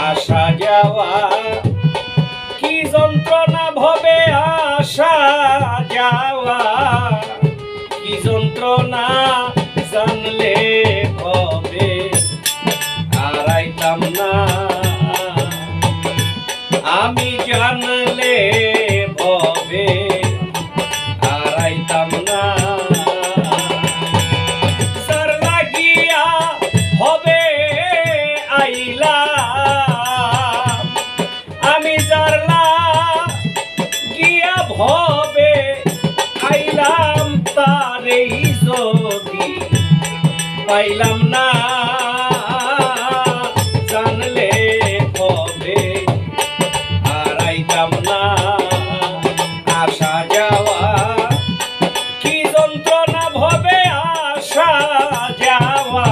আসা যাওয়া কি যন্ত্রণা ভবে আসা যাওয়া কি যন্ত্রণা জানলে ভবে হারাইতাম না আমি জানলে ভবে হারাইতাম না যার লাগিয়া হবে আইলাম আমি যার লাগিয়া ভবে আইলাম তারেই যদি পাইলাম না জানলে ভবে হারাইতাম না আসা যাওয়া কি যন্ত্রণা ভবে আসা যাওয়া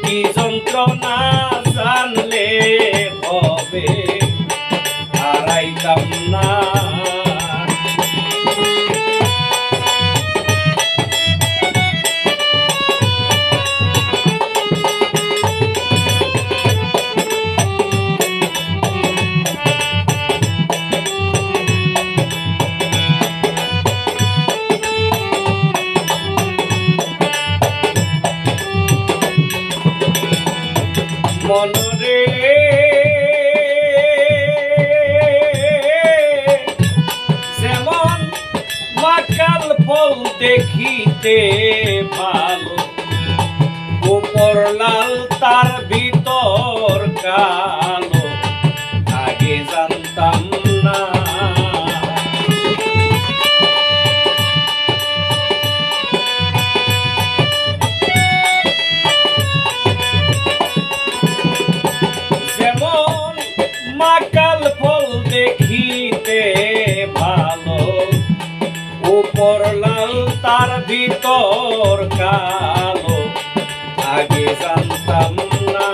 কি যন্ত্রণা জানলে ভবে হারাইতাম না মনরে যেমন মাকাল ফল দেখিতে ভালো উপর লাল তার ভিতর কালো আগে জানতাম না মাকাল ফল দেখিতে ভালো উপর লাল তার ভিতর কালো আগে জানতাম না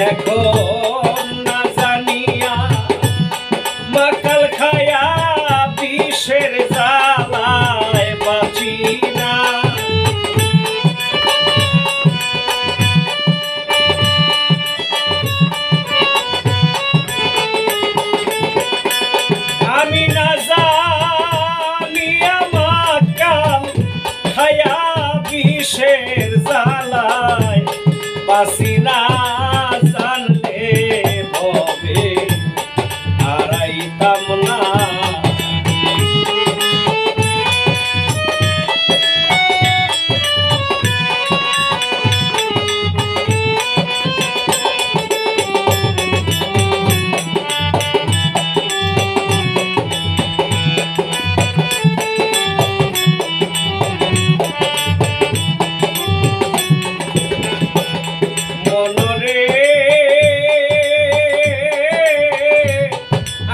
এখন না জানিয়া মাকাল খায়া বিষের জ্বালায় বাঁচি না আমি না জানিয়া মাকাল খায়া বিষের জ্বালায় বাঁচি না জানলে ভবে হারাইতাম না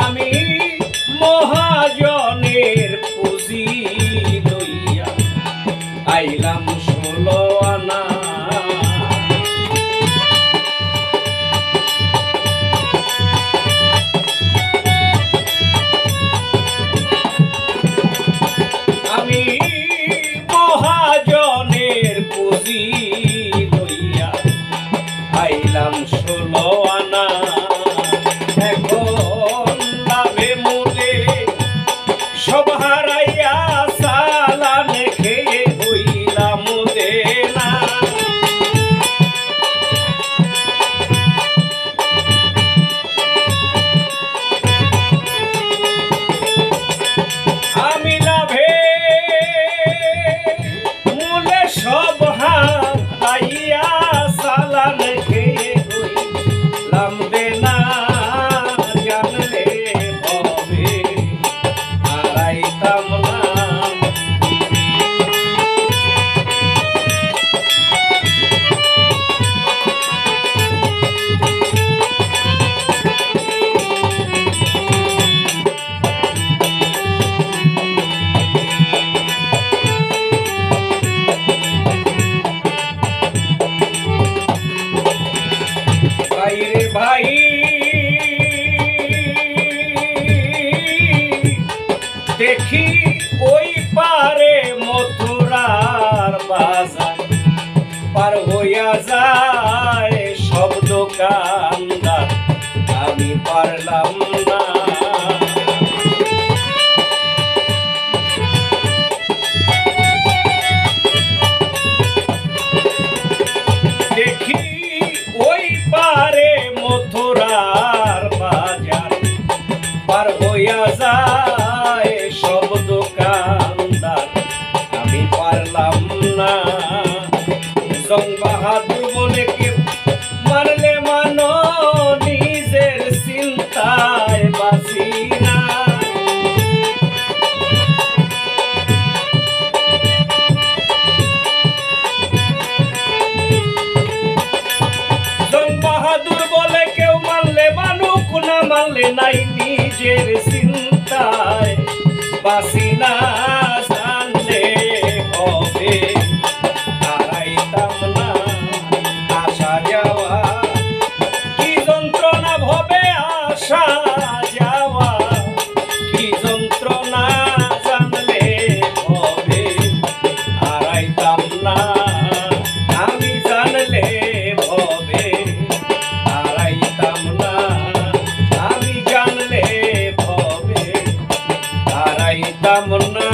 আমি মহাজনের পুঁজি লইয়া আইলাম 16 আনা আমি মহাজনের পুঁজি লইয়া আইলাম 16 আনা এখন লাভে মূলে সব হারাইয়া চালান খেয়ে হইলাম দেনা আমি লাভে মূলে সব হারাইয়া চালান খেয়ে হইলাম দেনা জানলে ভবে হারাইতাম না ভাইরে ভাই দেখি ওই পারে মথুরার বাজার পার হইয়া যায় সব দোকান দোকানদার আমি পারলাম না। দেখি ওই পারে মথুরার বাজার পার হইয়া যায় সব দোকানদার আমি পারলাম না। জং বাহাদুর বলে কেউ মারলে মানো নিজের চিন্তায় বাঁচি না। জং বাহাদুর বলে কেউ মানলে মানুক না মানলে নাই নিজের চিন্তায় বাঁচি না। জানলে হবে হারাইতাম না আসা যাওয়া কি যন্ত্রণা ভবে আসা যাওয়া কি যন্ত্রণা জানলে হবে হারাইতাম না আমি জানলে হবে হারাইতাম না আমি জানলে হবে হারাইতাম না।